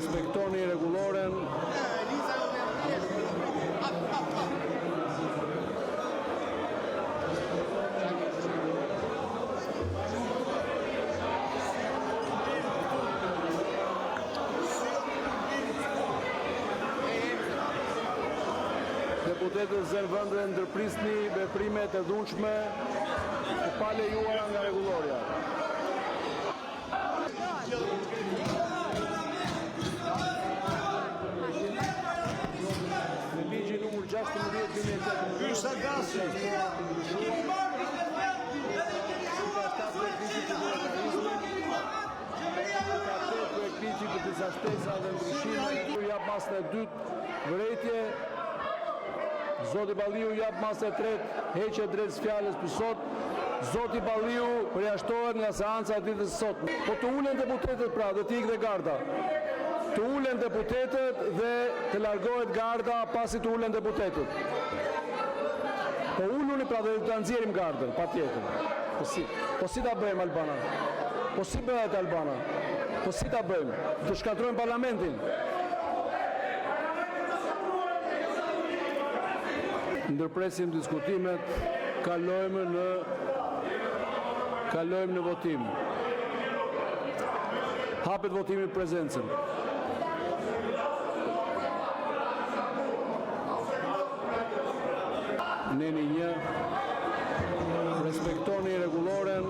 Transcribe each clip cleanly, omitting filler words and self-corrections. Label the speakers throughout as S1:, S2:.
S1: Respektoni rregulloren. Deputetët zënë vëndë ndërprisni veprimet e dhunshme të palejuara nga rregullorja. Në ligjin numër 16/2018.
S2: Ysha Gasi.
S1: Ligji për disa shtesa dhe ndryshime. Jap masën e dytë vërejtje. Zoti Balliu jap masën e tretë heqje drejt fjalës për sot. Zoti Balliu përjashtohet nga seanca e ditës së sotme. Po të ulen deputetët pra, dhe të ikë dhe garda. Të ulen deputetët dhe të largohet garda pasi të ulen deputetët. Po uluni pra dhe të nxjerrim gardën, patjetër. Po si ta bëjmë Albana? Po si bëhet Albana? Po si ta bëjmë? Të shkatrojmë parlamentin? Ndërpresim diskutimet, kalojmë në votim. Hapet votimi prezencën. Neni 1. Respektoni rregulloren.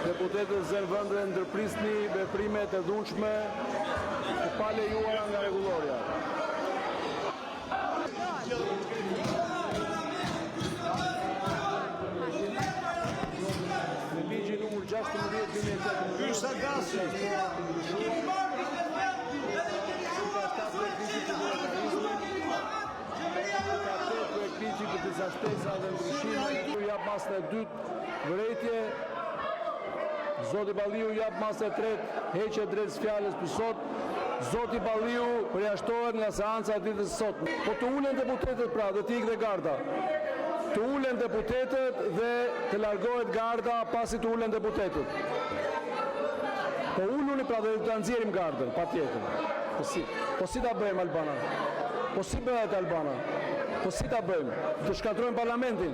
S1: Deputetët zënë vëndë ndërprisni veprimet e dhunshme të palejuara nga rregullorja. Në ligjin numër 16/2018.
S2: Ysha Gasi.
S1: Ligji për disa shtesa dhe ndryshime. Jap masën e dytë vërejtje. Zoti Balliu jap masën e tretë heqje drejt fjalës për sot. Zoti Balliu përjashtohet nga seanca e ditës së sotme. Po të ulen deputetët pra dhe të ikë dhe garda. Të ulen deputetët dhe të largohet garda pasi të ulen deputetët. Po uluni pra dhe të nxjerrim gardën, patjetër. Po si ta bëjmë Albana? Po si bëhet Albana? Po si ta bëjmë? Të shkatrojmë parlamentin?